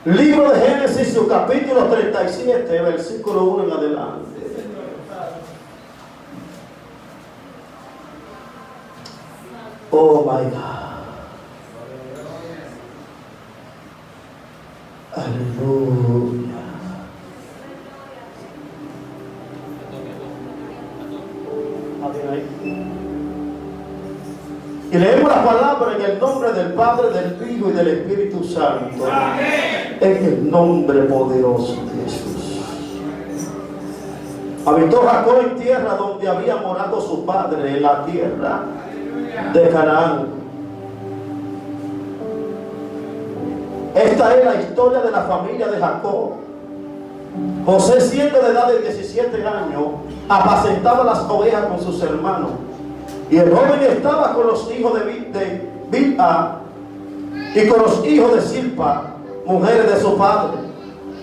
Libro de Génesis, su capítulo 37, versículo 1 en adelante. Oh my God. Aleluya. Y leemos la palabra en el nombre del Padre, del Hijo y del Espíritu Santo. Amén. En el nombre poderoso de Jesús. Habitó Jacob en tierra donde había morado su padre, en la tierra de Canaán. Esta es la historia de la familia de Jacob. José, siendo de edad de 17 años, apacentaba las ovejas con sus hermanos. Y el joven estaba con los hijos de Bilha y con los hijos de Silpa, mujeres de su padre.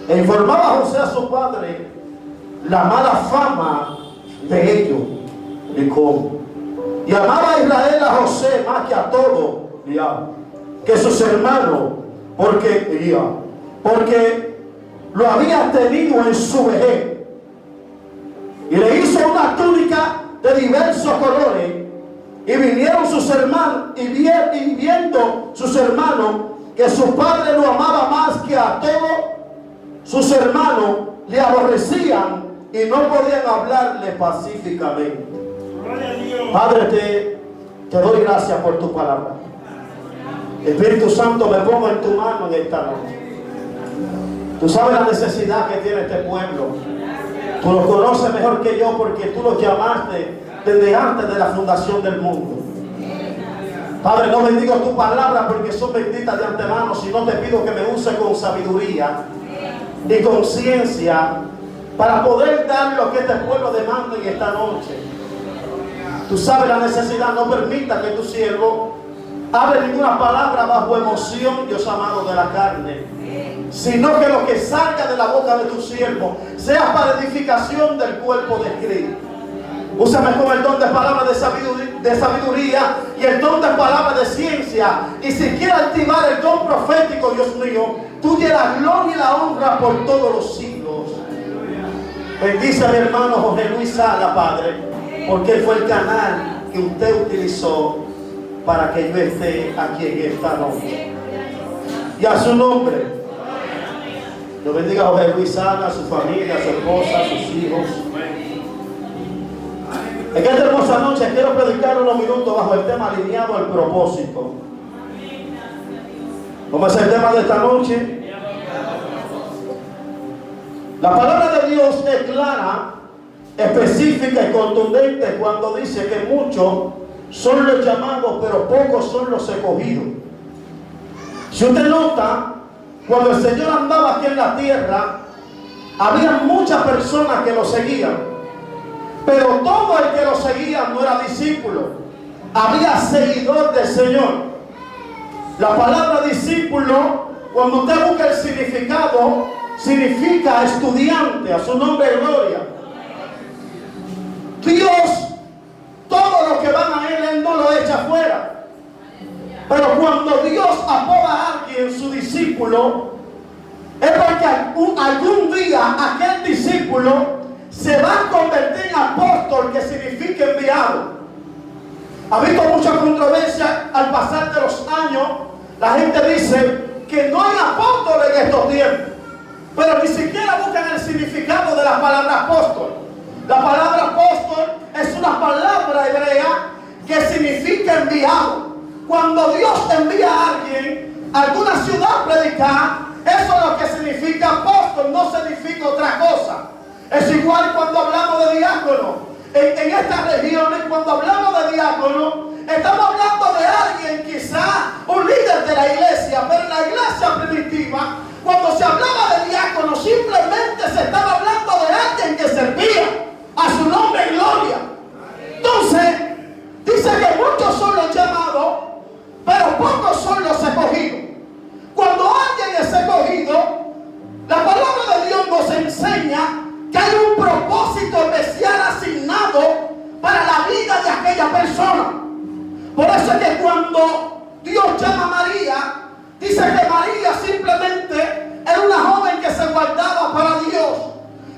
E informaba a José a su padre la mala fama de ellos. Y cómo. Y amaba a Israel a José más que a todo, que sus hermanos, porque lo había tenido en su vejez. Y le hizo una túnica de diversos colores. Y vinieron sus hermanos, y viendo sus hermanos que su padre lo amaba más que a todos sus hermanos, le aborrecían y no podían hablarle pacíficamente. Padre, te doy gracias por tu palabra. Espíritu Santo, me pongo en tu mano en esta noche. Tú sabes la necesidad que tiene este pueblo. Tú lo conoces mejor que yo, porque tú lo llamaste desde antes de la fundación del mundo. Padre, no bendigo tu palabra porque son benditas de antemano, sino te pido que me use con sabiduría y conciencia para poder dar lo que este pueblo demanda en esta noche. Tú sabes la necesidad. No permita que tu siervo hable ninguna palabra bajo emoción, Dios amado, de la carne, sino que lo que salga de la boca de tu siervo sea para edificación del cuerpo de Cristo. Úsame con el don de palabra de sabiduría y el don de palabra de ciencia. Y si quieres activar el don profético, Dios mío, tuya la gloria y la honra por todos los siglos. Bendice a mi hermano José Luis Sala, Padre, porque él fue el canal que usted utilizó para que yo esté aquí en esta noche. Y a su nombre, Dios bendiga a José Luis Sala, a su familia, a su esposa, a sus hijos. En esta hermosa noche quiero predicar unos minutos bajo el tema alineado al propósito. ¿Cómo es el tema de esta noche? La palabra de Dios es clara, específica y contundente cuando dice que muchos son los llamados, pero pocos son los escogidos. Si usted nota, cuando el Señor andaba aquí en la tierra, había muchas personas que lo seguían. Pero todo el que lo seguía no era discípulo. Había seguidor del Señor. La palabra discípulo, cuando usted busca el significado, significa estudiante. A su nombre gloria. Dios, todo lo que van a Él no lo echa fuera. Pero cuando Dios apoda a alguien su discípulo, es porque algún día aquel discípulo se va a convertir en apóstol, que significa enviado. Ha habido mucha controversia al pasar de los años. La gente dice que no hay apóstol en estos tiempos, pero ni siquiera buscan el significado de la palabra apóstol. La palabra apóstol es una palabra hebrea que significa enviado. Cuando Dios envía a alguien a alguna ciudad a predicar, eso es lo que significa apóstol, no significa otra cosa. Es igual cuando hablamos de diácono. En estas regiones, cuando hablamos de diácono, estamos hablando de alguien, quizá un líder de la iglesia, pero en la iglesia primitiva, cuando se hablaba de diácono, simplemente se estaba hablando de alguien que servía. A su nombre y gloria. Entonces, dice que muchos son los llamados, pero pocos son los escogidos. Cuando alguien es escogido, la palabra de Dios nos enseña que hay un propósito especial asignado para la vida de aquella persona. Por eso es que cuando Dios llama a María, dice que María simplemente era una joven que se guardaba para Dios.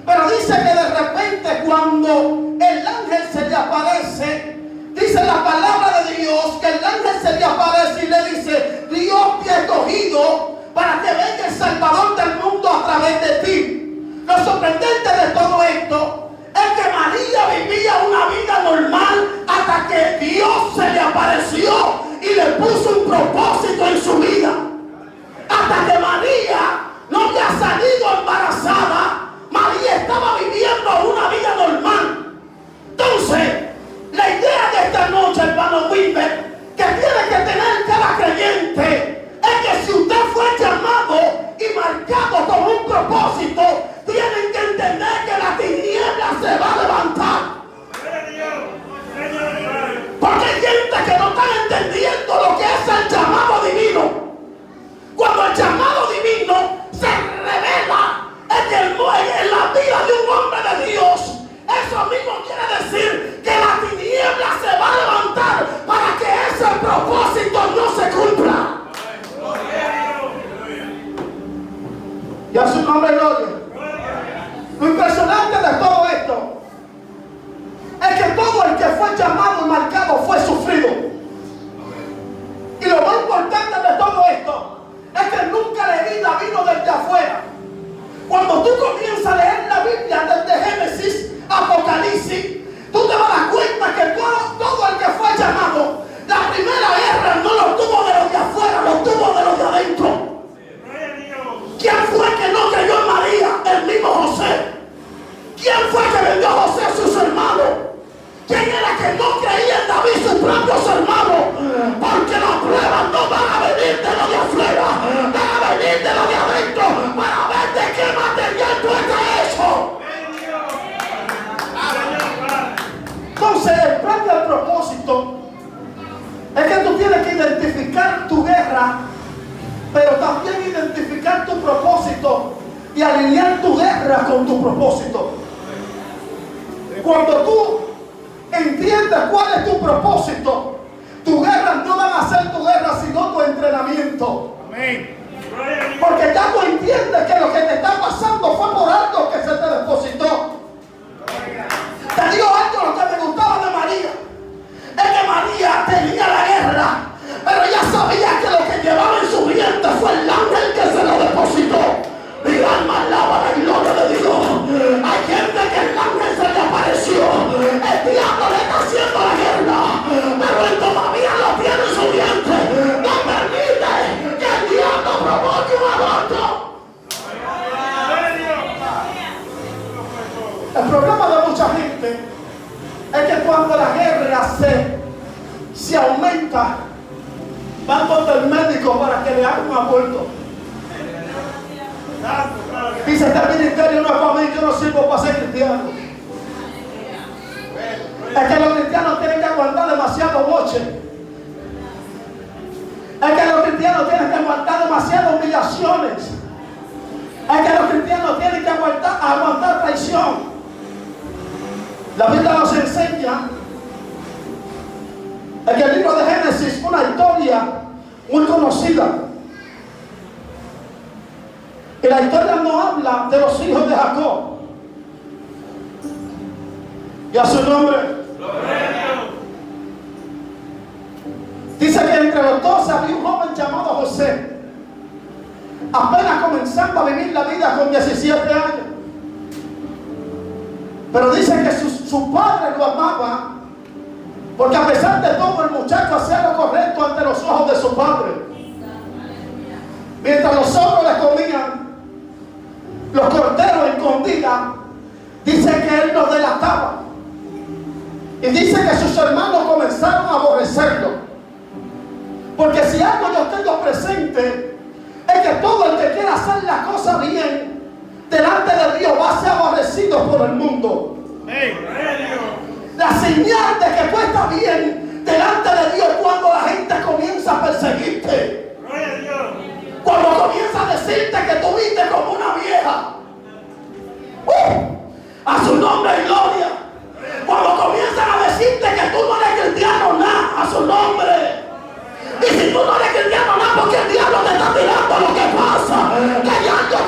Pero dice que de repente cuando el ángel se le aparece, dice la palabra de Dios que el ángel se le aparece y le dice: Dios te ha escogido para que venga el Salvador del mundo a través de ti. Lo sorprendente de todo esto es que María vivía una vida normal hasta que Dios se le apareció y le puso un propósito en su vida. Hasta que María no había salido embarazada, María estaba viviendo una vida normal. Entonces, la idea de esta noche, hermano Wilber, que tiene que tener cada creyente, es que si usted fue llamado y marcado con un propósito, tienen que entender que la tiniebla se va a levantar. Porque hay gente que no está entendiendo lo que es el llamado divino. Cuando el llamado divino se revela en la vida de un hombre de Dios, eso mismo quiere decir que la tiniebla se va a levantar para que ese propósito no se cumpla. Y a su nombre gloria. Lo impresionante de todo esto es que todo el que fue llamado y marcado fue sufrido. Y lo más importante de todo esto es que nunca la herida vino desde afuera. Cuando tú comienzas a leer la Biblia desde Génesis, Apocalipsis, tú te vas a dar cuenta que todo el que fue llamado, la primera guerra no lo tuvo de los de afuera, lo tuvo de los de adentro. ¿Quién fue que no creyó en María? El mismo José. ¿Quién fue que vendió a José a sus hermanos? ¿Quién era que no creía en David, sus propios hermanos? Porque las pruebas no van a venir de los de afuera, van a venir de los de adentro, para ver de qué material tú estás hecho. Entonces, el plan del propósito es que tú tienes que identificar tu guerra, pero también identificar tu propósito y alinear tu guerra con tu propósito. Cuando tú entiendes cuál es tu propósito, tu guerra no van a ser tu guerra, sino tu entrenamiento. Amén. Porque ya tú entiendes que lo que te está pasando fue por algo que se te depositó. Te digo algo, lo que me gustaba de María es que María tenía la guerra, pero ella sabía que lo que llevaba en su vientre fue el ángel que se lo depositó. Mi alma alaba la gloria de Dios. Hay gente que el ángel se le apareció, el diablo le está haciendo la guerra, pero él todavía lo tiene en su vientre. No permite que el diablo provoque un aborto. El problema de mucha gente es que cuando la guerra se aumenta, van donde el médico para que le hagan un aborto. Dice: este ministerio no es para mí, yo no sirvo para ser cristiano. Es que los cristianos tienen que aguantar demasiado boche. Es que los cristianos tienen que aguantar demasiadas humillaciones. Es que los cristianos tienen que aguantar traición. La Biblia nos enseña en el libro de Génesis una historia muy conocida. Y la historia no habla de los hijos de Jacob. Y a su nombre. Dice que entre los dos había un joven llamado José, apenas comenzando a vivir la vida con 17 años. Pero dice que su padre lo amaba, porque a pesar de todo el muchacho hacía lo correcto ante los ojos de su padre. Mientras los otros le comían los corderos escondidas, dice que él los delataba. Y dice que sus hermanos comenzaron a aborrecerlo. Porque si algo yo tengo presente es que todo el que quiera hacer la cosa bien delante de Dios va a ser aborrecido por el mundo. La señal de que tú estás bien delante de Dios es cuando la gente comienza a perseguirte. Cuando comienza a decirte que tú viste como una vieja. A su nombre y gloria. Cuando comienzan a decirte que tú no eres cristiano, nada, a su nombre. Y si tú no eres cristiano, nada, porque el diablo te está tirando lo que pasa. Que hay algo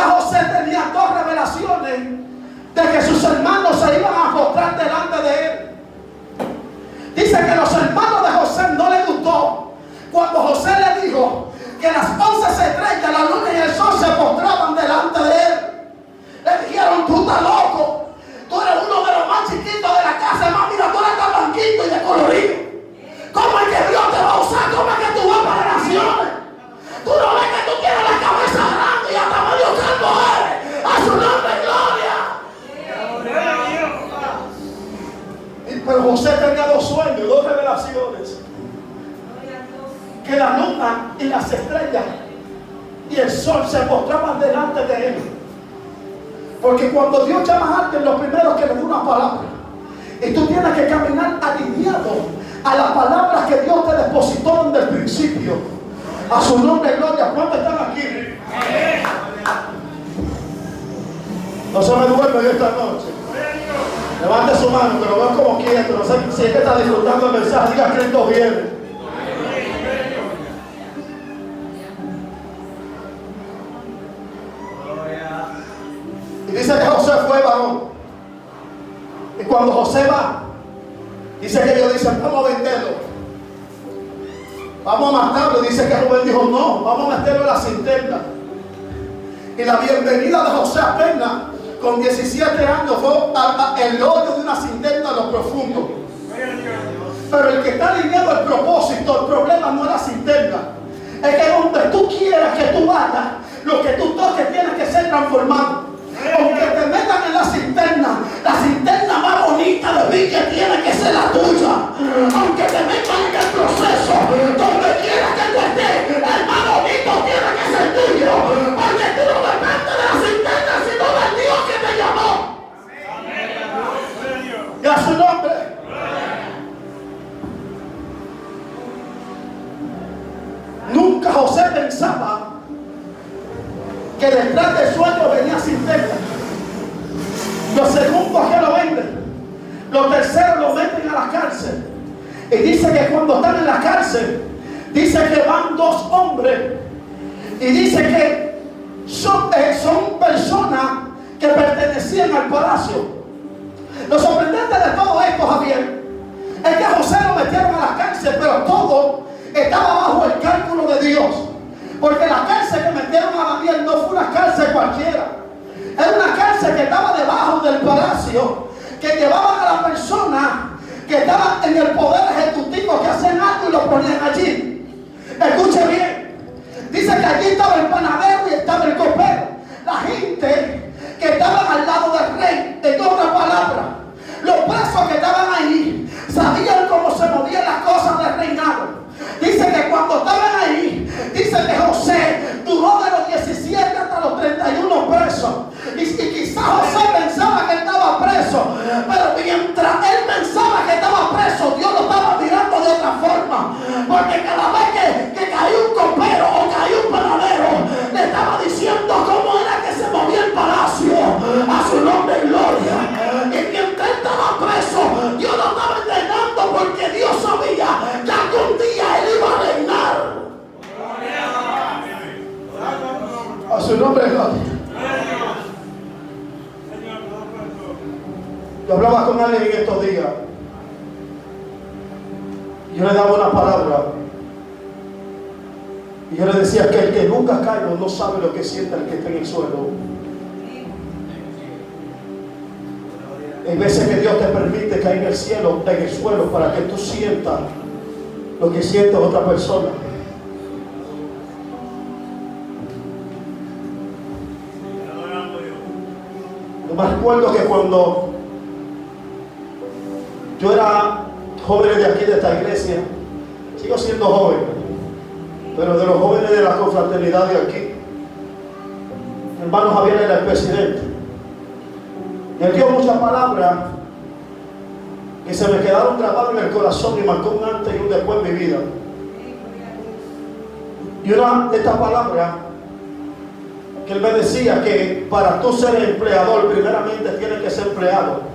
Ya José tenía dos revelaciones de que sus hermanos se iban a postrar delante de él. Dice que los hermanos de José no les gustó cuando José le dijo que las 11 estrellas, la luna y el sol se postraban delante de él. Le dijeron: tú estás loco, tú eres uno de los más chiquitos de la casa, más mira, tú eres tan blanquito y de colorido. ¿Cómo es que Dios te va a usar? ¿Cómo es que tú vas para las naciones? Tú no ves que tú tienes la cabeza grande y hasta medio calvo eres. A su nombre, gloria. Pero José tenía dos sueños, dos revelaciones: que la luna y las estrellas y el sol se postraban delante de él. Porque cuando Dios llama a alguien, lo primero que le da una palabra, y tú tienes que caminar alineado a las palabras que Dios te depositó desde el principio. A su nombre, gloria. ¿Cuántos están aquí? No se me duermen esta noche. Levante su mano, que lo veo como quieto. No sé si es que está disfrutando el mensaje. Diga: Cristo viene. Y dice que José fue varón. Y cuando José va, dice que ellos dicen: vamos a venderlo, vamos a matarlo. Dice que Rubén dijo: no, vamos a meterlo en la cisterna. Y la bienvenida de José apenas con 17 años fue el hoyo de una cisterna a lo profundo. Pero el que está alineado al propósito, el problema no es la cisterna. Es que donde tú quieras que tú vayas, lo que tú toques tiene que ser transformado. Aunque te metan en la cisterna más bonita de vida tiene que ser la tuya. Aunque te metan en el proceso, donde quiera que tú estés, el más bonito tiene que ser tuyo. Porque tú no dependes de la cisterna, sino del Dios que te llamó. Y a su nombre. Nunca José pensaba que detrás del sueño venía cisterna. Los segundos que lo venden, los terceros lo meten a la cárcel. Y dice que cuando están en la cárcel, dice que van dos hombres y dice que son personas que pertenecían al palacio. Lo sorprendente de todo esto, Javier, es que a José lo metieron a la cárcel, pero todo estaba bajo el cálculo de Dios. Porque la cárcel que metieron a Daniel no fue una cárcel cualquiera. Era una cárcel que estaba debajo del palacio, que llevaban a la persona que estaban en el poder ejecutivo, que hacían algo y lo ponían allí. Escuche bien. Dice que allí estaba el panadero y estaba el copero. La gente que estaban al lado del rey, en otras palabras, los presos que estaban ahí sabían cómo se movían las cosas del reinado. Dice que cuando estaban ahí, dice que José duró de los 17 hasta los 31 presos. Y quizás José pensaba que estaba preso, pero mientras él pensaba que estaba preso, Dios lo estaba mirando de otra forma. Porque cada vez que caía un copero o caía un panadero, le estaba diciendo cómo era que se movía el palacio. A su nombre, gloria. Y mientras él estaba preso, Dios lo estaba entrenando, porque Dios sabía que algún día él iba a reinar. A su nombre, gloria. Yo hablaba con alguien en estos días. Yo le daba una palabra. Y yo le decía que el que nunca cae no sabe lo que siente el que está en el suelo. Hay veces que Dios te permite caer en el cielo, en el suelo, para que tú sientas lo que siente otra persona. Yo me recuerdo que cuando yo era joven de aquí, de esta iglesia, sigo siendo joven, pero de los jóvenes de la confraternidad de aquí, mi hermano Javier era el presidente. Y él dio muchas palabras que se me quedaron grabadas en el corazón y marcó un antes y un después en mi vida. Y una de estas palabras que él me decía, que para tú ser empleador primeramente tienes que ser empleado.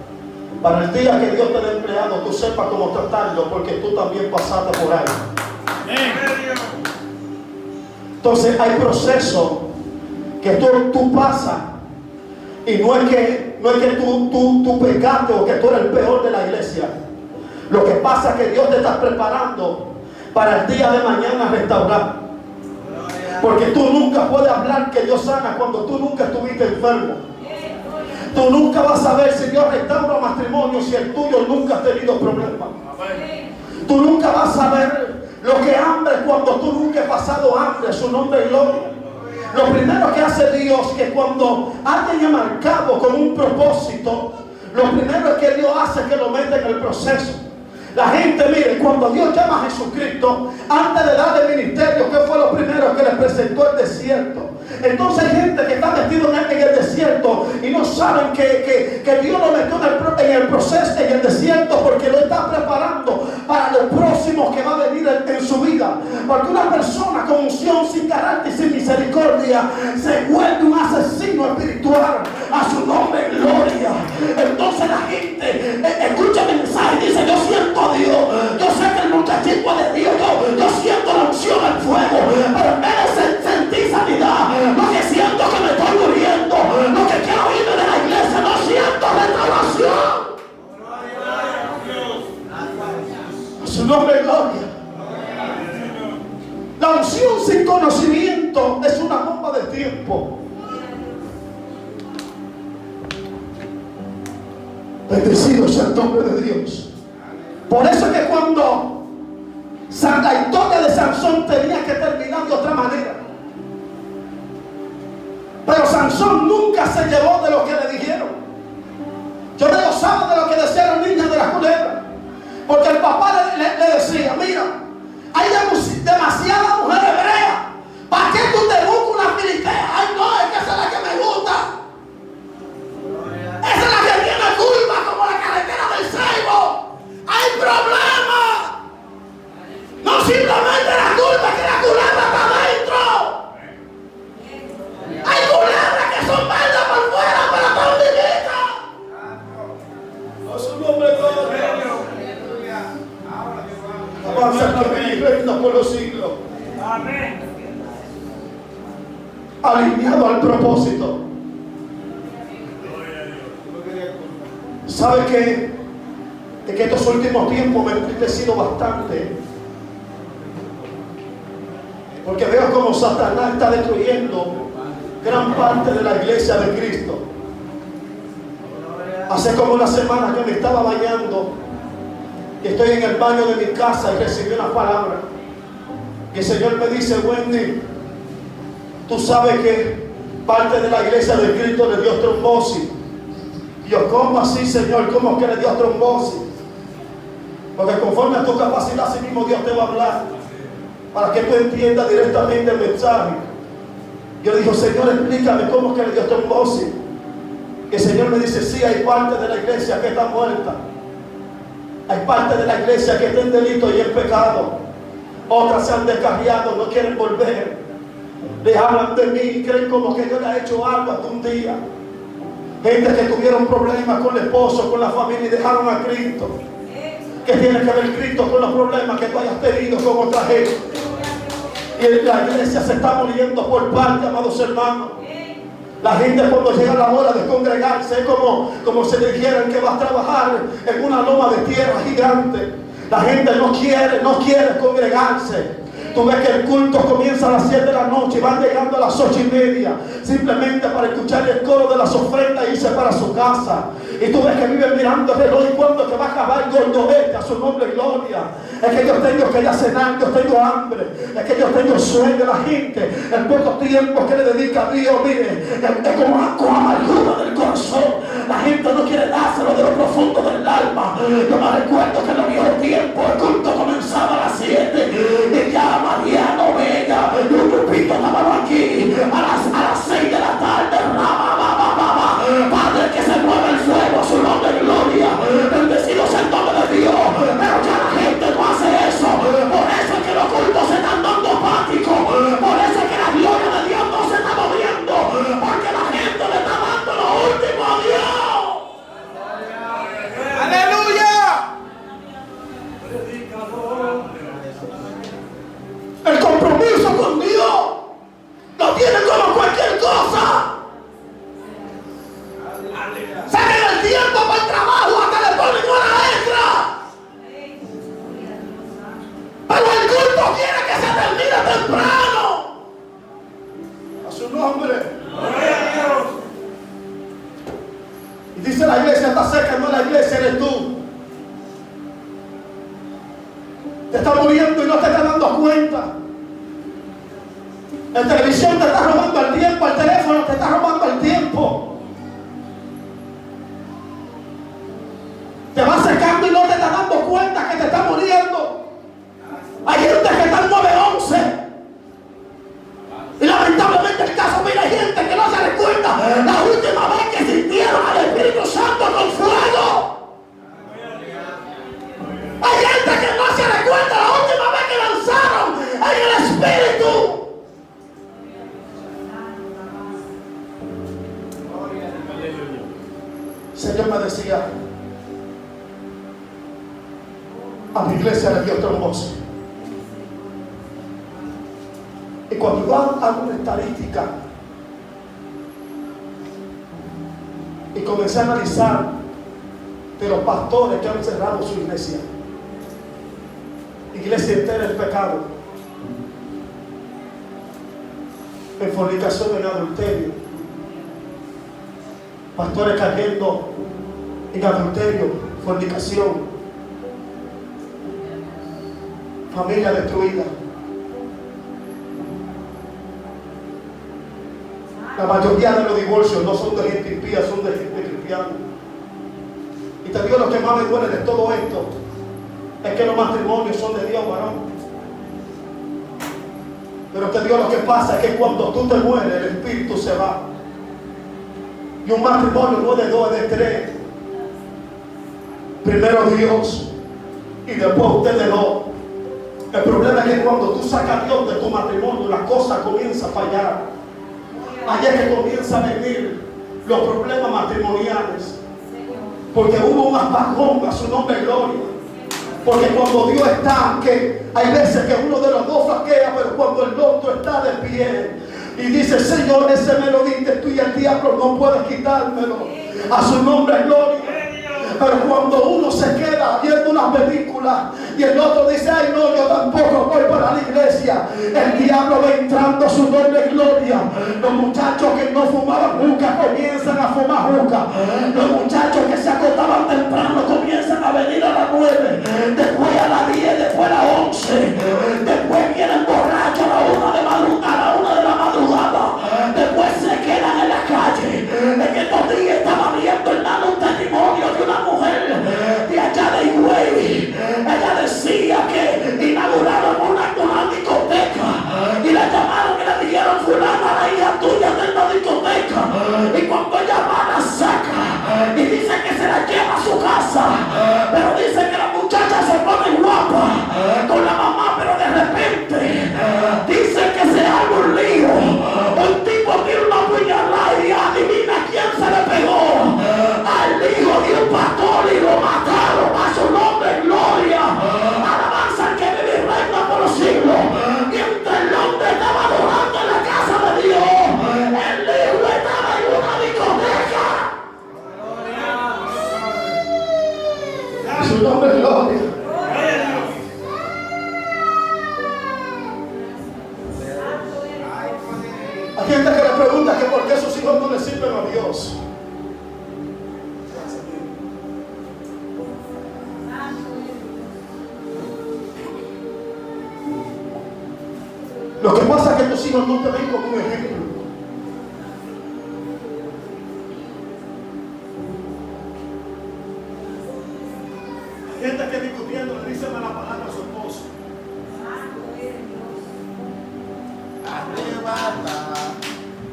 Para el día que Dios te dé empleado, tú sepas cómo tratarlo, porque tú también pasaste por ahí. Entonces hay procesos que que tú pasas y no es que tú pecaste o que tú eres el peor de la iglesia. Lo que pasa es que Dios te está preparando para el día de mañana restaurar. Porque tú nunca puedes hablar que Dios sana cuando tú nunca estuviste enfermo. Tú nunca vas a ver si Dios restaura matrimonio si el tuyo nunca ha tenido problemas. Tú nunca vas a ver lo que hambre cuando tú nunca has pasado hambre. Su nombre es gloria. Lo primero que hace Dios, que cuando alguien es marcado con un propósito, lo primero que Dios hace es que lo mete en el proceso. La gente, mire, cuando Dios llama a Jesucristo, antes de darle ministerio, ¿qué fue lo primero que le presentó? El desierto. Entonces hay gente que está metido en el desierto y no saben que Dios lo metió en el proceso, en el desierto, porque lo está preparando para lo próximo que va a venir en su vida. Porque una persona con unción, sin carácter y sin misericordia se vuelve un asesino espiritual. A su nombre, gloria. Entonces la gente escucha el mensaje y dice: yo siento a Dios, yo sé que el muchachito es de Dios, yo siento la unción al fuego, pero en vez de sentir sanidad, lo que siento es que me estoy muriendo, lo que quiero irme de la iglesia, no siento restauración. A su nombre, gloria. La unción sin conocimiento es una bomba de tiempo. Bendecido sea el nombre de Dios. Por eso es que cuando la historia de Sansón tenía que terminar de otra manera. Pero Sansón nunca se llevó de lo que le dijeron. Yo no gozaba de lo que decía la niña de la culebra. Porque el papá le decía: mira, hay demasiadas mujeres hebreas. ¿Para qué tú te buscas una filitea? Ay, no, es que esa es la que me gusta. Esa es la que tiene curva como la carretera del Seibo. Hay problemas. No simplemente la curva, que la culebra está adentro. Hay culebras que son verdes por fuera, pero son divinas. A su nombre, gloria. Avanza que mi reina por los siglos. Amén. Alineado al propósito. ¿Sabe qué? Es que estos últimos tiempos me he entristecido bastante. Porque veo como Satanás está destruyendo gran parte de la iglesia de Cristo. Hace como una semana que me estaba bañando y estoy en el baño de mi casa y recibí una palabra. Y el Señor me dice: Wendy, tú sabes que parte de la iglesia de Cristo le dio trombosis. Y yo: ¿cómo así, Señor? ¿Cómo que le dio trombosis? Porque conforme a tu capacidad, así mismo Dios te va a hablar, para que tú entiendas directamente el mensaje. Yo le digo: Señor, explícame cómo es que le dio trombosis. Y el Señor me dice: sí, hay parte de la iglesia que está muerta. Hay parte de la iglesia que está en delito y en pecado. Otras se han descarriado, no quieren volver. Le hablan de mí y creen como que yo le he hecho algo hasta un día. Gente que tuvieron problemas con el esposo, con la familia y dejaron a Cristo. ¿Qué tiene que ver Cristo con los problemas que tú hayas tenido con otra gente? Y la iglesia se está muriendo por parte, amados hermanos. La gente, cuando llega la hora de congregarse, es como si le dijeran que va a trabajar en una loma de tierra gigante. La gente no quiere congregarse. Tú ves que el culto comienza a las 7 de la noche y van llegando a las 8:30 simplemente para escuchar el coro de las ofrendas e irse para su casa. Y tú ves que viven mirando el reloj y cuando que va a acabar el gordo este, a su nombre gloria. Es que yo tengo que ir a cenar, yo tengo hambre, es que yo tengo sueño. La gente, el poco tiempo que le dedica a Dios, mire, es como amargura del corazón. La gente no quiere dárselo de lo profundo del alma. Yo me recuerdo que en los viejos tiempos el culto comenzaba a las 7 y ya Mariano Vega y un grupito estaban aquí a las 6 de la tarde. Padre, que se mueve el fuego, su nombre, gloria. Bendecido sea el nombre de Dios. Pero ya la gente no hace eso. Por eso es que los cultos se están dando apáticos. Por eso es que la gloria de Dios no se está moviendo. Porque la gente le está la iglesia está cerca, no la iglesia eres tú. Te está muriendo y no te estás dando cuenta. La televisión te está robando el tiempo, el teléfono te está robando el tiempo. Te vas secando y no te estás dando cuenta que te está muriendo. Hay gente que está en 911. Y lamentablemente el caso, mira, hay gente que no se recuerda la última vez que sintieron al Espíritu Santo con fuego. Hay gente que no se recuerda la última vez que lanzaron en el Espíritu. El Señor me decía, a mi iglesia le dio trombosis. Y cuando yo hago una estadística y comencé a analizar de los pastores que han cerrado su iglesia entera en pecado, en fornicación, en adulterio, pastores cayendo en adulterio, fornicación, familia destruida. La mayoría de los divorcios no son de gente impía, son de gente cristiana. Y te digo, lo que más me duele de todo esto es que los matrimonios son de Dios, varón. Pero te digo, lo que pasa es que cuando tú te mueres, el espíritu se va. Y un matrimonio no es de dos, es de tres. Primero Dios y después ustedes dos. El problema es que cuando tú sacas a Dios de tu matrimonio, la cosa comienza a fallar. Allí es que comienzan a venir los problemas matrimoniales. Porque hubo un apagón, a su nombre gloria. Porque cuando Dios está, que hay veces que uno de los dos flaquea, pero cuando el otro está de pie y dice, Señor, ese me lo diste tú y el diablo no puede quitármelo. A su nombre gloria. Pero cuando uno se queda viendo una película y el otro dice, ay no, yo tampoco voy para la iglesia, el diablo va entrando a su nombre gloria. Los muchachos que no fumaban juca comienzan a fumar juca. Los muchachos que se acostaban temprano comienzan a venir a las 9, después a las 10, después a las 11, después vienen borrachos a la 1 de la madrugada, después se quedan en la calle. En estos días estaba viendo hermano un testimonio de una mujer de allá de Higüey. Ella decía que inauguraron una discoteca y la llamaron y le dijeron, fulana, la hija tuya de la discoteca. Y cuando ella va, la saca y dice que se la lleva a su casa, pero dice que la muchacha se pone guapa con la mamá, pero de repente dice que se haga un lío. Un tipo tiene una puñalada y adivina quién se le pegó. Al hijo de un pastor y lo mataron. A su nombre gloria. Alabanza al que vive y reina por los siglos. Mientras el hombre estaba adorando en la casa de Dios, el hijo estaba en una discoteca. A su nombre gloria. Hay gente que le pregunta que por qué sus hijos no le sirven a Dios. Lo que pasa es que tus hijos no te ven como un ejemplo. Hay gente que discutiendo le dice mala palabra a su esposo.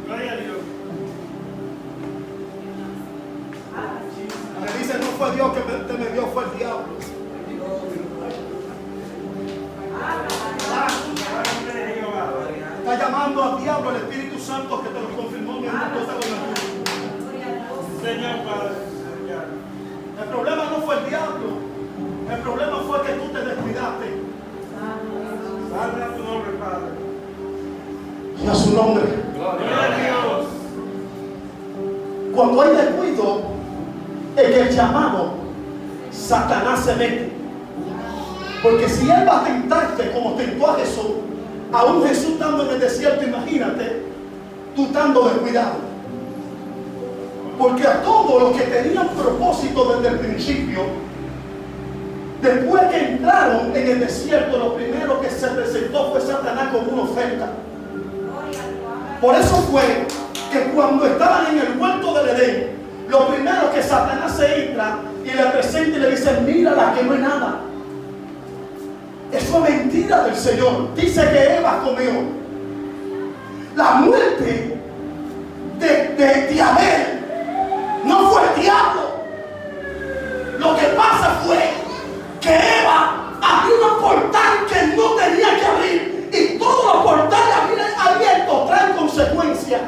Gloria a Dios. Le dice, no fue Dios que te me dio, fue el diablo. Está llamando al diablo, el Espíritu Santo, que te lo confirmó mientras tú estabas en la cruz. Señor Padre. El problema no fue el diablo. El problema fue que tú te descuidaste. Salve a tu nombre, Padre. Y a su nombre. Gloria a Dios. Cuando hay descuido, en el llamado, Satanás se mete. Porque si él va a tentarte como tentó a Jesús, aún Jesús estando en el desierto, imagínate, tú estando descuidado. Porque a todos los que tenían propósito desde el principio, después que entraron en el desierto, lo primero que se presentó fue Satanás como una oferta. Por eso fue que cuando estaban en el huerto del Edén, lo primero que Satanás se entra y le presenta y le dice: mírala, que no es nada. Eso es mentira del Señor. Dice que Eva comió. La muerte de Abel no fue el diablo. Lo que pasa fue que Eva abrió un portal que no tenía que abrir, y todos los portales abiertos traen consecuencias.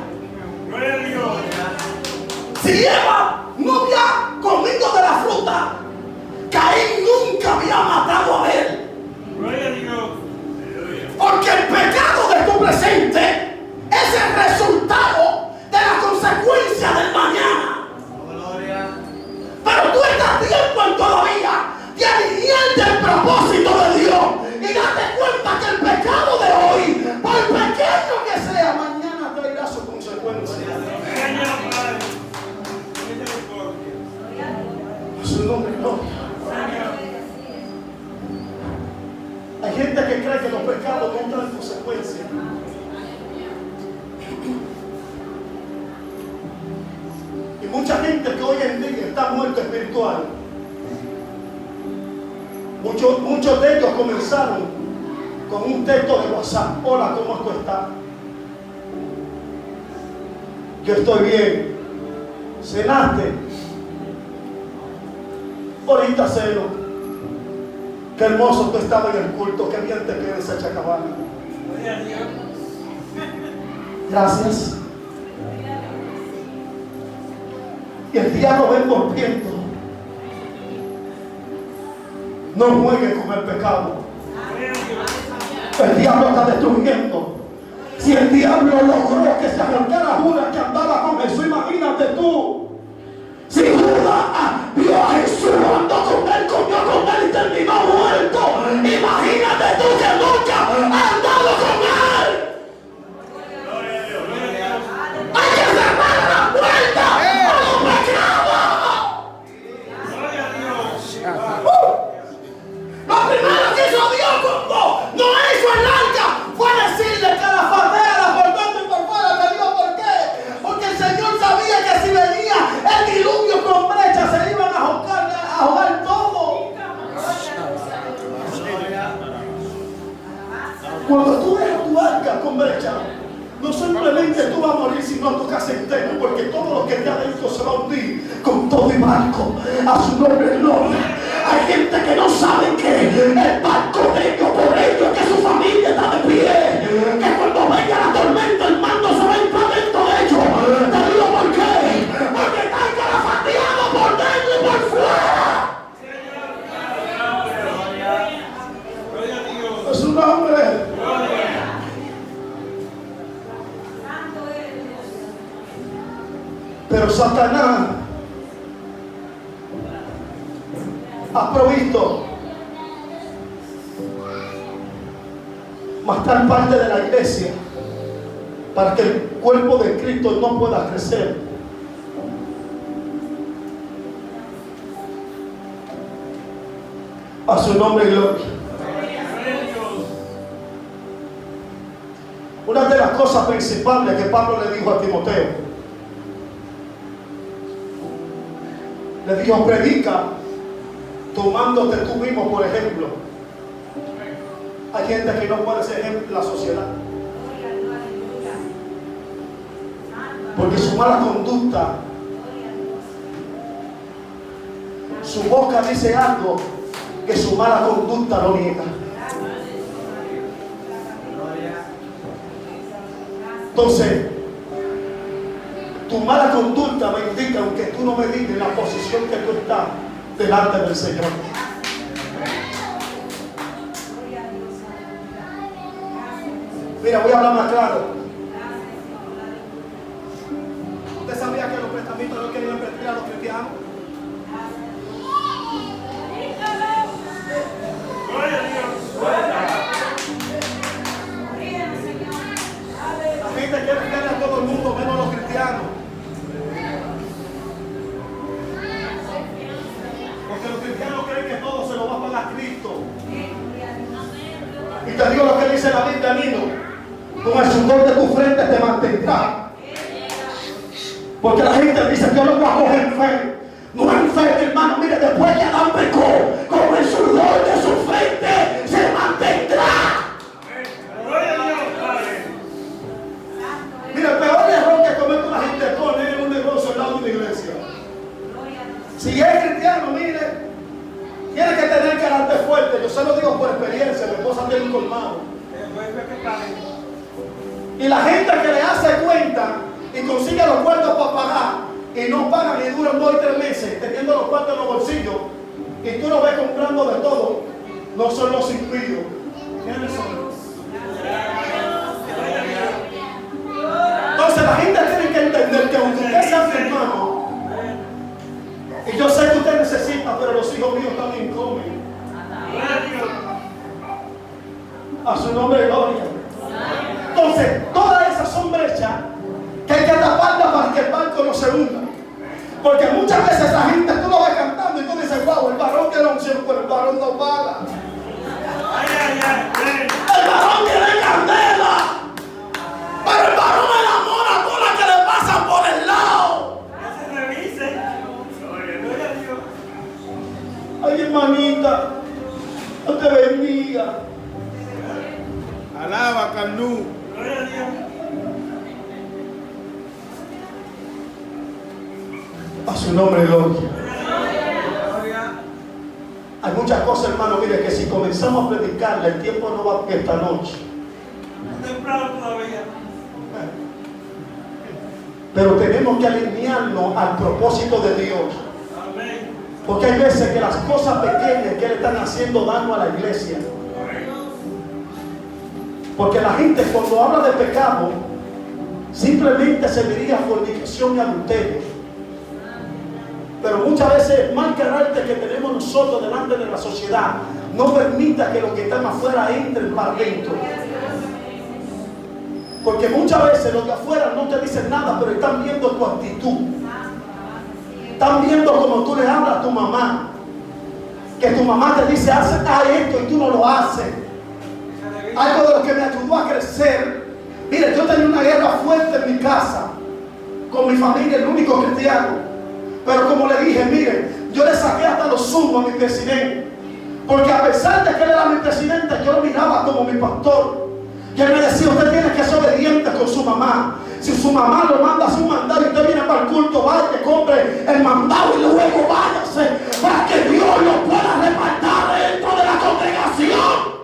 Si Eva no había comido de la fruta, Caín nunca había matado a Abel. Porque el pecado de tu presente es el resultado de la consecuencia del mañana. Pero tú estás a tiempo en todavía de alinearte al propósito de Dios y date cuenta que el pecado de hoy, por pequeño que sea, mañana traerá su consecuencia. A su nombre, gloria. Hay gente que cree que los pecados no traen consecuencias. Y mucha gente que hoy en día está muerta espiritual. Muchos de ellos comenzaron con un texto de WhatsApp: hola, ¿cómo tú estás? Yo estoy bien. ¿Cenaste? Ahorita ceno. Qué hermoso tú estabas en el culto, qué bien te queda esa chacabana. Gracias. Y el diablo ven volviendo. No jueguen con el pecado. El diablo está destruyendo. Si el diablo logró que se arrancara Judas, que andaba con Jesús, imagínate tú. Si Judas vio a Jesús, andó con él, comió con él y terminó muerto, imagínate tú que nunca has andado con él. Hay que cerrar la puerta a los pecados. Lo primero que hizo Dios cuando no hizo el arca fue decirle que la faldea, por dentro y por fuera, te digo por qué. Porque el Señor sabía que si venía el diluvio con brecha se iban a ahogar todo. Cuando tú dejas tu arca con brecha, no simplemente tú vas a morir, sino tu casa entera, porque todo lo que está adentro se va a hundir con todo y barco. A su nombre, gloria. Hay gente que no sabe que el barco de ellos, por ellos, que su familia está de pie, que cuando venga la tormenta el mando se va a entrar dentro de ellos. Te digo por qué: porque están calafateados por dentro y por fuera. Es su nombre. Pero Satanás ha provisto más tal parte de la iglesia para que el cuerpo de Cristo no pueda crecer. A su nombre, gloria. Una de las cosas principales que Pablo le dijo a Timoteo, le dijo: predica tomándote tú mismo por ejemplo. Hay gente que no puede ser ejemplo en la sociedad porque su mala conducta, su boca dice algo que su mala conducta lo niega. Entonces, tu mala conducta me indica, aunque tú no me digas la posición que tú estás delante del Señor. Mira, voy a hablar más claro. ¿Usted sabía que los prestamistas no querían prestar a los cristianos? La gente quiere prestar a todo el mundo, menos a los cristianos. mantendrá. Porque la gente dice: yo lo voy a coger en fe. No en fe, mi hermano. Mire, después que Adán pecó, con el sudor de su frente se mantendrá. Mira, el peor error que comete la gente es poner un negocio al lado de una iglesia. Si es cristiano, mire, tiene que tener carácter fuerte. Yo se lo digo por experiencia. Mi esposa tiene un colmado. Y la gente que le hace cuenta y consigue los cuartos para pagar y no pagan y duran 2 y 3 meses teniendo los cuartos en los bolsillos, y tú lo ves comprando de todo, no son los impíos. ¿Quiénes son? Entonces la gente tiene que entender que aunque usted sea mi hermano, y yo sé que usted necesita, pero los hijos míos también comen. A su nombre, gloria. Entonces, todas esas son brechas que hay que taparlas para que el barco no se hunda. Porque muchas veces la gente, tú lo ves cantando y tú dices: wow, el varón tiene unción, pero el varón no paga. El varón tiene candela, pero el varón enamora a todas las que le pasan por el lado. Ay, hermanita, Dios te bendiga. Alaba, Canú. A su nombre, gloria. Hay muchas cosas, hermano, mire, que si comenzamos a predicarla, el tiempo no va esta noche. Temprano todavía. Pero tenemos que alinearnos al propósito de Dios. Amén. Porque hay veces que las cosas pequeñas que le están haciendo daño a la iglesia. Porque la gente, cuando habla de pecado, simplemente se diría fornicación y adulterio. Pero muchas veces el mal carácter que tenemos nosotros delante de la sociedad no permita que los que están afuera entren para adentro. Porque muchas veces los de afuera no te dicen nada, pero están viendo tu actitud. Están viendo cómo tú le hablas a tu mamá. Que tu mamá te dice: haz esto, y tú no lo haces. Algo de lo que me ayudó a crecer. Mire, yo tenía una guerra fuerte en mi casa con mi familia, el único cristiano. Pero como le dije, mire, yo le saqué hasta los zumos a mi presidente. Porque a pesar de que él era mi presidente, yo lo miraba como mi pastor. Que él me decía: usted tiene que ser obediente con su mamá. Si su mamá lo manda a su mandado y usted viene para el culto, vaya, compre el mandado y luego váyase, para que Dios lo pueda repartir dentro de la congregación.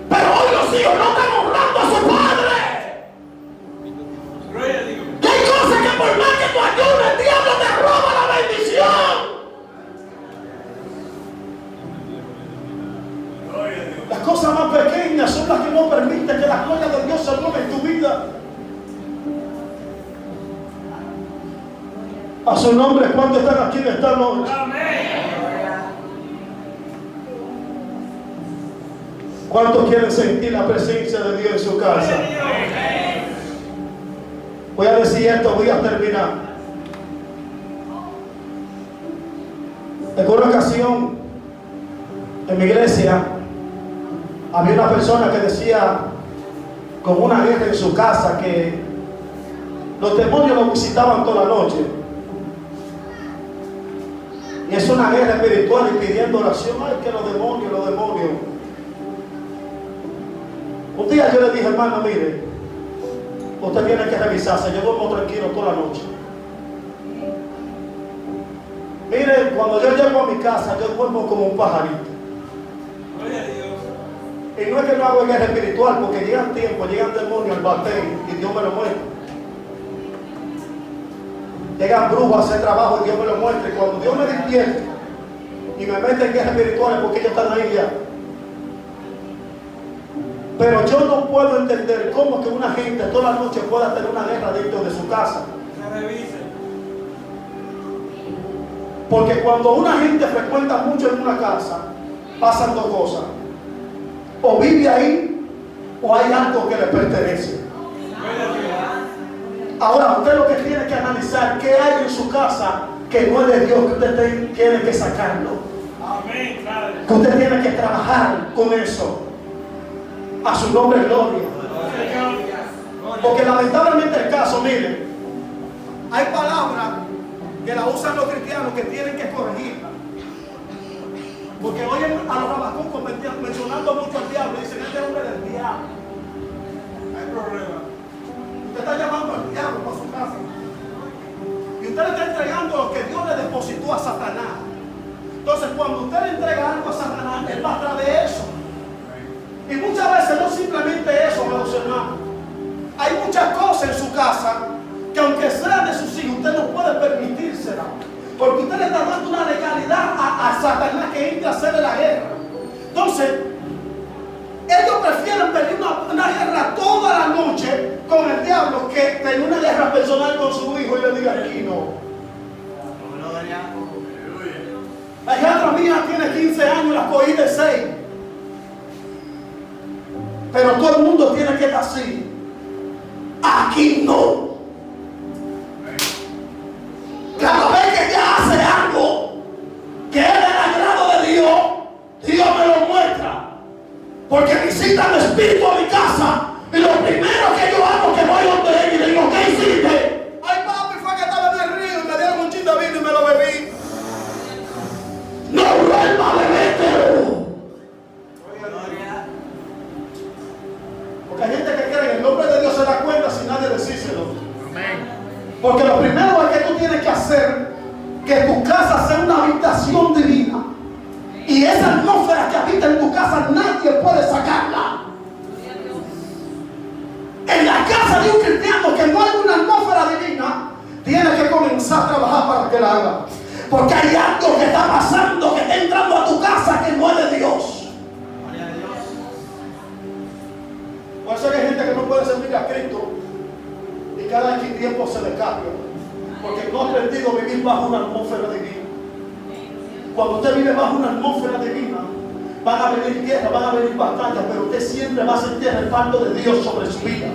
Pero hoy los hijos no están honrando a su padre. Que hay cosas que por más que tú ayudes, el diablo te roba la bendición. Las cosas más pequeñas son las que no permiten que la gloria de Dios se mueva en tu vida. A su nombre, ¿cuántos están aquí en esta noche? ¿Cuántos quieren sentir la presencia de Dios en su casa? Voy a decir esto, voy a terminar. En una ocasión, en mi iglesia, había una persona que decía, con una guerra en su casa, que los demonios lo visitaban toda la noche. Y es una guerra espiritual y pidiendo oración. Ay, que los demonios, los demonios. Un día yo le dije: hermano, mire, usted tiene que revisarse. Yo duermo tranquilo toda la noche. Mire, cuando yo llego a mi casa, yo duermo como un pajarito. Y no es que no hago guerra espiritual, porque llegan tiempos, llegan demonios al bater y Dios me lo muestra. Llegan brujos a hacer trabajo y Dios me lo muestra. Y cuando Dios me despierte y me mete en guerra espiritual, es porque ellos están ahí ya. Pero yo no puedo entender cómo que una gente toda la noche pueda tener una guerra dentro de su casa. Porque cuando una gente frecuenta mucho en una casa, pasan dos cosas: o vive ahí, o hay algo que le pertenece. Ahora usted lo que tiene que analizar, qué hay en su casa que no es de Dios, que usted tiene que sacarlo. Que usted tiene que trabajar con eso. A su nombre, gloria. Porque lamentablemente el caso, miren, hay palabras que la usan los cristianos que tienen que corregirla. Porque oyen a los rabacucos mencionando mucho al diablo y dicen, este hombre del diablo. Hay problema. Usted está llamando al diablo para su casa. Y usted le está entregando lo que Dios le depositó a Satanás. Entonces, cuando usted le entrega algo a Satanás, él va a traer eso. Y muchas veces no simplemente eso, amados hermanos. Hay muchas cosas en su casa que aunque sean de sus hijos, usted no puede permitírsela. Porque usted le está dando una legalidad a Satanás que entre a hacerle la guerra. Entonces, ellos prefieren pedir una guerra toda la noche con el diablo que tener una guerra personal con su hijo y le diga aquí no. La hija mía tiene 15 años, la cogí de 6. Pero todo el mundo tiene que estar así. Aquí no. Cada vez que ella hace algo que es del agrado de Dios, Dios me lo muestra. Porque visitan el espíritu a mi casa y lo primero que yo hago es que voy donde él y le digo, ¿qué hiciste? Ay papi, fue que estaba en el río y me dieron un chin de vino y me lo bebí. No vuelva a bebértelo. Porque hay gente que cree que el nombre de Dios se da cuenta sin nadie decírselo. Porque lo primero es que tú tienes que hacer que tu casa sea una habitación divina. Y esa atmósfera que habita en tu casa nadie puede sacarla. En la casa de un cristiano que no hay una atmósfera divina, tiene que comenzar a trabajar para que la haga. Porque hay algo que está pasando, que está entrando a tu casa que no es de Dios. Por eso hay gente que no puede servir a Cristo y cada X tiempo se le cambia. Porque no ha aprendido a vivir bajo una atmósfera divina. Cuando usted vive bajo una atmósfera divina, van a venir guerras, van a venir batallas, pero usted siempre va a sentir el respaldo de Dios sobre su vida.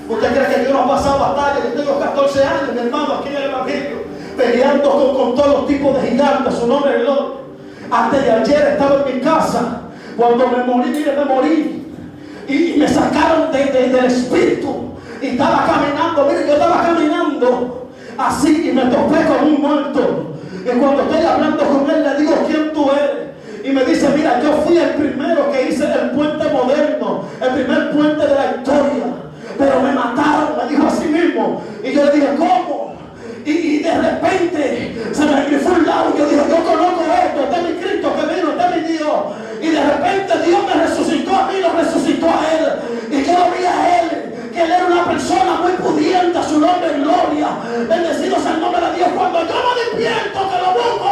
¿Usted cree que yo no ha pasado batallas? Yo tengo 14 años, mi hermano, aquí en el Evangelio, peleando con todos los tipos de gigantes, su nombre es el Lord. Antes de ayer estaba en mi casa, cuando me morí, mire, me morí. Y me sacaron del espíritu. Y estaba caminando, mire, yo estaba caminando así y me topé con un muerto. Y cuando estoy hablando con él, le digo, ¿quién tú eres? Y me dice, mira, yo fui el primero que hice el puente moderno, el primer puente de la historia. Pero me mataron, me dijo así mismo. Y yo le dije, ¿cómo? Y de repente se me grifó un lado y yo dije, yo conozco esto, este es mi Cristo que vino, este es mi Dios. Y de repente Dios me resucitó a mí, lo resucitó a él. Y yo lo vi a él, que él era una persona muy pudiente, su nombre es gloria. Bendecido sea el nombre de Dios. Cuando yo me despierto, que lo busco.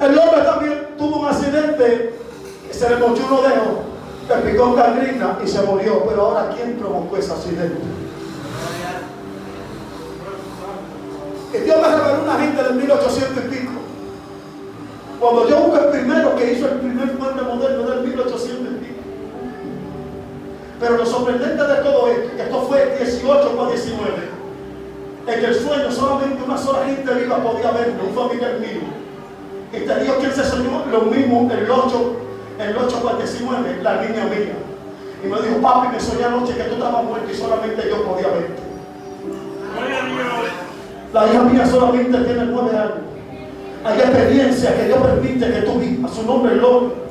El hombre también tuvo un accidente, se le mochó uno dedo, le picó en gangrena y se murió. Pero ahora, ¿quién provocó ese accidente? Y Dios me reveló una gente de 1800 y pico. Cuando yo busco el primero que hizo el primer puente moderno del 1800 y pico. Pero lo sorprendente de todo esto, que esto fue 18 para 19, en el sueño solamente una sola gente viva podía verlo, un familiar mío. Y te digo que él se soñó lo mismo el 8 para 19, la niña mía. Y me dijo, papi, me soñé anoche que tú estabas muerto y solamente yo podía verte. La hija mía solamente tiene 9 años. Hay experiencia que Dios permite que tú vivas, su nombre es Lord,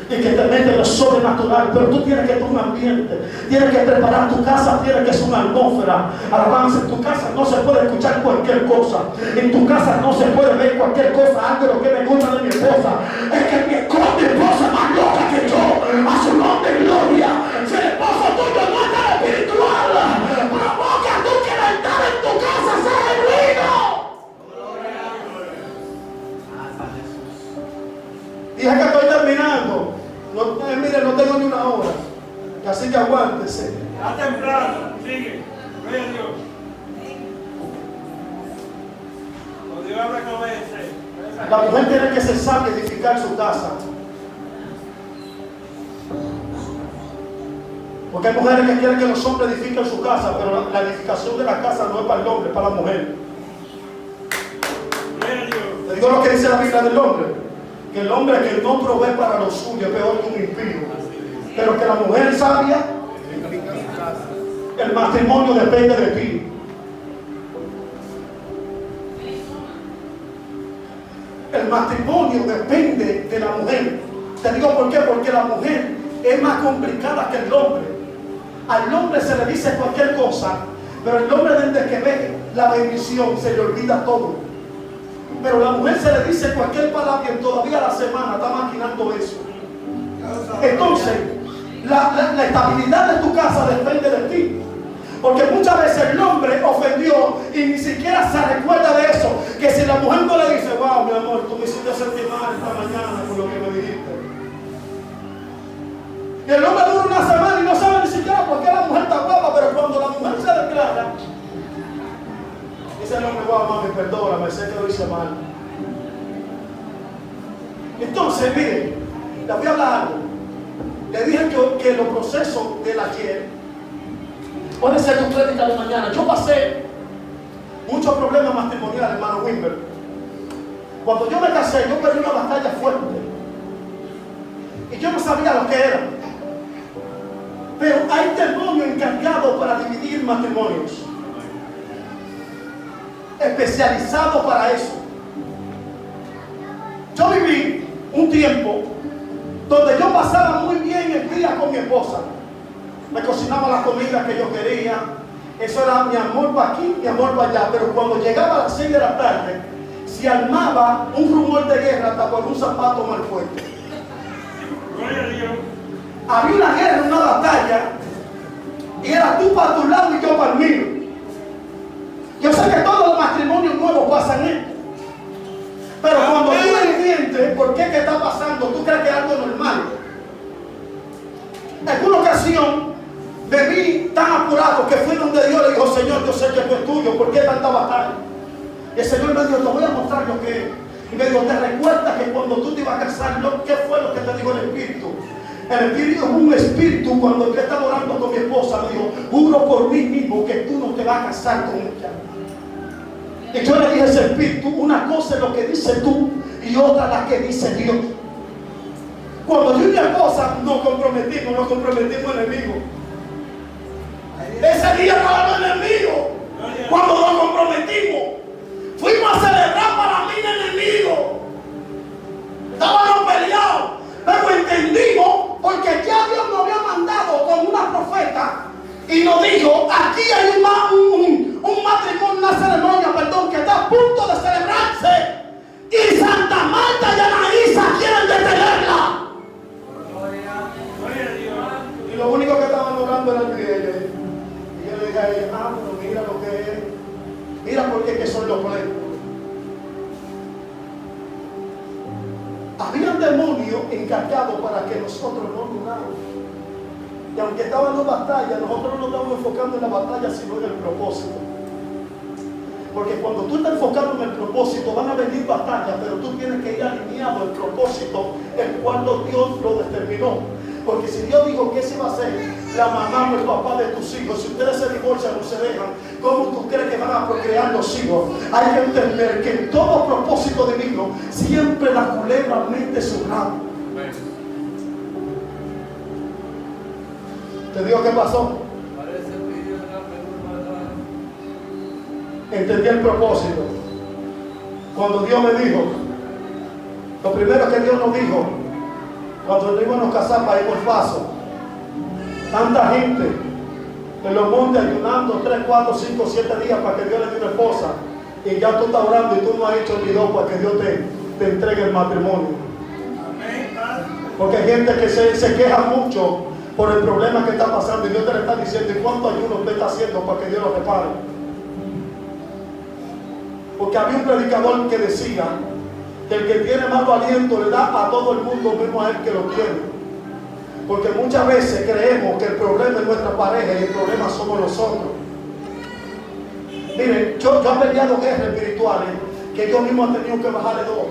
y que te mete en lo sobrenatural. Pero tú tienes que tener un ambiente, tienes que preparar tu casa, tienes que ser una atmósfera. Alabanza, en tu casa no se puede escuchar cualquier cosa, en tu casa no se puede ver cualquier cosa. Algo de lo que me gusta de mi esposa es que mi esposa es más loca que yo, a su nombre es gloria. Si el esposo tuyo no está espiritual, provoca tú quieras estar en tu casa, sea genuino. Dije que estoy terminando. Mire, no tengo ni una hora. Así que aguántese. Está temprano. Sigue. Gloria a Dios. Cuando Dios habla con ese. La mujer tiene que ser sabia y edificar su casa. Porque hay mujeres que quieren que los hombres edifiquen su casa, pero la edificación de la casa no es para el hombre, es para la mujer. Gloria a Dios. Le digo lo que dice la Biblia del hombre. Que el hombre que no provee para lo suyo es peor que un impío. Pero que la mujer sabia El matrimonio depende de ti. El matrimonio depende de la mujer. Te digo por qué, porque la mujer es más complicada que el hombre. Al hombre se le dice cualquier cosa, pero el hombre desde que ve la bendición se le olvida todo. Pero a la mujer se le dice cualquier palabra y todavía a la semana está maquinando eso. Entonces, la estabilidad de tu casa depende de ti. Porque muchas veces el hombre ofendió y ni siquiera se recuerda de eso. Que si la mujer no le dice, wow, mi amor, tú me hiciste sentir mal esta mañana por lo que me dijiste. Y el hombre dura una semana y no sabe ni siquiera por qué la mujer está guapa, pero cuando la mujer se declara, dice el hombre, wow, mami, perdóname, sé que lo hice mal. Entonces, miren, le voy a hablar algo. Le dije que los procesos del ayer, puede ser tu prédica de mañana. Yo pasé muchos problemas matrimoniales, hermano Wimber. Cuando yo me casé, yo perdí una batalla fuerte. Y yo no sabía lo que era. Pero hay demonios encargados para dividir matrimonios. Especializados para eso. Yo viví un tiempo donde yo pasaba muy bien el día con mi esposa. Me cocinaba la comida que yo quería. Eso era mi amor para aquí, mi amor para allá. Pero cuando llegaba a las 6 de la tarde, se armaba un rumor de guerra hasta por un zapato mal puesto. Había una guerra, una batalla, y era tú para tu lado y yo para el mío. Yo sé que todos los matrimonios nuevos pasan esto. Pero cuando tú entiendes por qué que está pasando, tú crees que es algo normal. En una ocasión me vi tan apurado que fui donde Dios le dijo, Señor, yo sé que esto es tuyo, ¿por qué tanta batalla? Y el Señor me dijo, te voy a mostrar lo que es. Y me dijo, ¿te recuerdas que cuando tú te ibas a casar, qué fue lo que te dijo el Espíritu? El Espíritu es un espíritu. Cuando yo estaba orando con mi esposa, me dijo, juro por mí mismo que tú no te vas a casar con ella. Y yo le dije a ese espíritu, una cosa es lo que dices tú y otra la que dice Dios. Cuando yo y mi esposa nos comprometimos enemigos. Ese día para los enemigos, cuando nos comprometimos, fuimos a celebrar para mí enemigos. Estábamos peleados, pero entendimos porque ya Dios nos había mandado con una profeta y nos dijo, aquí hay un matrimonio, una ceremonia, que está a punto de celebrarse y Santa Marta y Anaísa quieren detenerla. Y lo único que estaban orando era el griego. Y yo le dije a ella, pero mira lo que es. Mira por qué que son los pleitos. Había un demonio encargado para que nosotros no duráramos. Y aunque estaban en batalla, nosotros no nos estábamos enfocando en la batalla, sino en el propósito. Porque cuando tú estás enfocado en el propósito, van a venir batallas, pero tú tienes que ir alineado al propósito, el cual Dios lo determinó. Porque si Dios dijo que ese va a ser la mamá o el papá de tus hijos, si ustedes se divorcian o se dejan, ¿cómo tú crees que van a procrear los hijos? Hay que entender que en todo propósito divino, siempre la culebra mete su rabo. ¿Te digo qué pasó? Entendí el propósito. Cuando Dios me dijo, lo primero que Dios nos dijo, cuando nos íbamos a casar para ir por paso, tanta gente en los montes ayunando 3, 4, 5, 7 días para que Dios le dé una esposa, y ya tú estás orando y tú no has hecho ni dos para que Dios te entregue el matrimonio. Porque hay gente que se queja mucho por el problema que está pasando y Dios te le está diciendo, ¿y cuánto ayuno usted está haciendo para que Dios lo repare? Porque había un predicador que decía que el que tiene malo aliento le da a todo el mundo, menos a él que lo tiene. Porque muchas veces creemos que el problema es nuestra pareja y el problema somos nosotros. Miren, yo he peleado guerras espirituales que yo mismo he tenido que bajarle dos.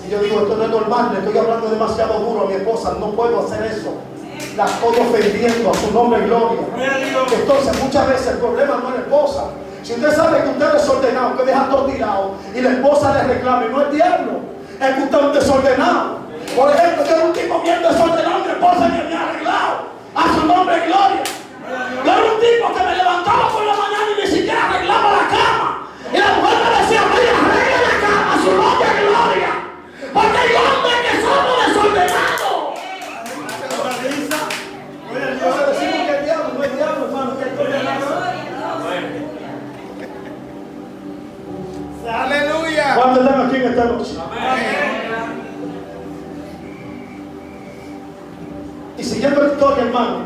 Y yo digo, esto no es normal, le estoy hablando demasiado duro a mi esposa, no puedo hacer eso. La estoy ofendiendo a su nombre y gloria. Entonces muchas veces el problema no es la esposa. Si usted sabe que usted es desordenado, que deja todo tirado y la esposa le reclame, no es diablo, es que usted es un desordenado. Por ejemplo, yo era un tipo bien desordenado, mi esposa que me ha arreglado. A su nombre y gloria. Yo era un esta noche. Y siguiendo la historia, hermano,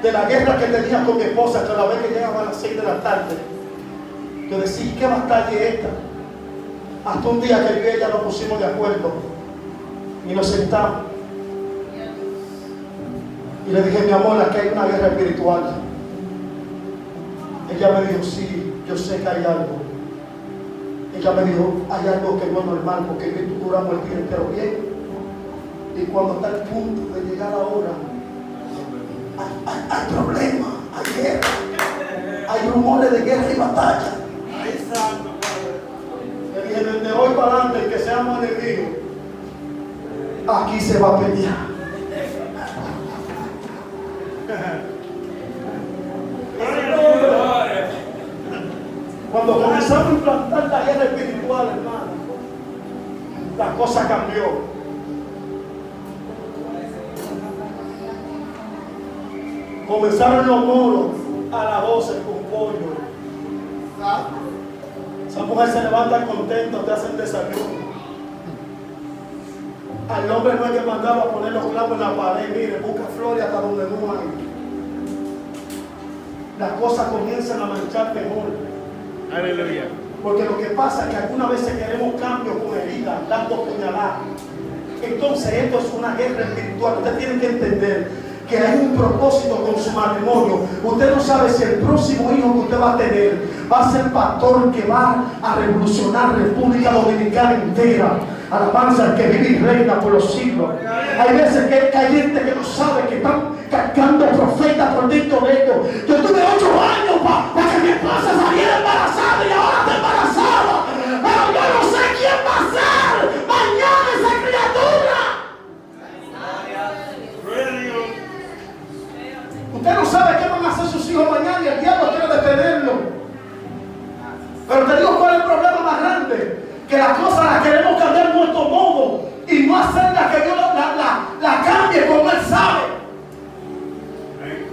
de la guerra que tenía con mi esposa, cada vez que llegaba a las 6 de la tarde, yo decía, ¿qué batalla es esta? Hasta un día que yo y ella nos pusimos de acuerdo y nos sentamos y le dije, mi amor, aquí hay una guerra espiritual. Ella me dijo, sí, yo sé que hay algo. Ella me dijo, hay algo que no es normal, porque yo y tú duramos el día entero bien, y cuando está el punto de llegar ahora, hay problemas, hay guerra, hay rumores de guerra y batalla. Le dije, desde hoy para adelante, el que seamos enemigos, aquí se va a pelear. Cuando comenzamos a implantar la guerra espiritual, hermano, la cosa cambió. Comenzaron los moros a las 12 con pollo. Esa mujer se levanta contenta, te hacen desayuno. Al hombre no hay que mandarlo a poner los clavos en la pared. Mire, busca flores hasta donde no hay. Las cosas comienzan a manchar mejor. Aleluya. Porque lo que pasa es que algunas veces queremos cambio con heridas, dando puñaladas. Entonces esto es una guerra espiritual. Usted tiene que entender que hay un propósito con su matrimonio. Usted no sabe si el próximo hijo que usted va a tener va a ser pastor que va a revolucionar República Dominicana entera. Alabanza al que vive y reina por los siglos. Hay veces que hay gente que no sabe que están cargando profetas por dentro de ellos. Yo tuve 8 años para que mi esposa saliera embarazada y ahora está embarazada. Pero yo no sé quién va a ser mañana esa criatura. Usted no sabe qué van a hacer sus hijos mañana y el diablo quiere detenerlo. Pero te digo cuál es el problema más grande. Que las cosas las queremos cambiar en nuestro modo y no hacerlas que Dios la cambie como Él sabe.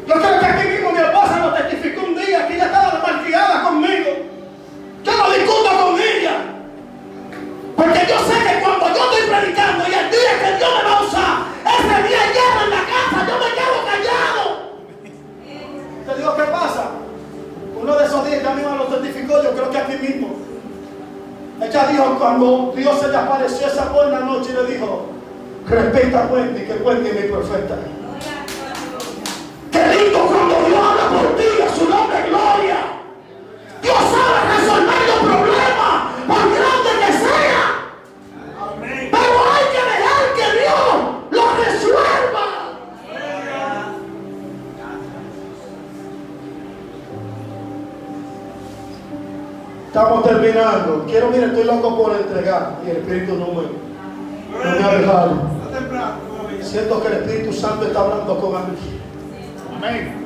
Yo creo que aquí mismo mi esposa nos testificó un día que ella estaba malcriada conmigo. Yo no discuto con ella. Porque yo sé que cuando yo estoy predicando y el día que Dios me va a usar, ese día lleno en la casa, yo me quedo callado. Te digo, ¿qué pasa? Uno de esos días que a mí me lo testificó, yo creo que aquí mismo. Ella dijo, cuando Dios se le apareció esa buena noche, y le dijo, respeta a Wendy, que Wendy es mi profeta. Qué lindo cuando Dios habla por ti, a su nombre gloria. Dios sabe resolver los problemas, por grande que sea. Pero hay que dejar que Dios los resuelva. Estamos terminando. Mire, estoy loco por entregar y el Espíritu no me ha dejado. Siento que el Espíritu Santo está hablando con alguien. Amén.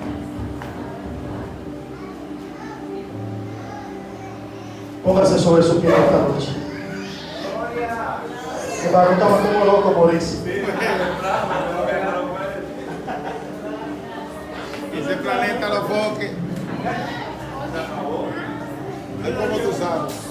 Póngase sobre su pie esta noche. El varón estaba como loco por eso. Ese planeta lo foque. Es como tú sabes.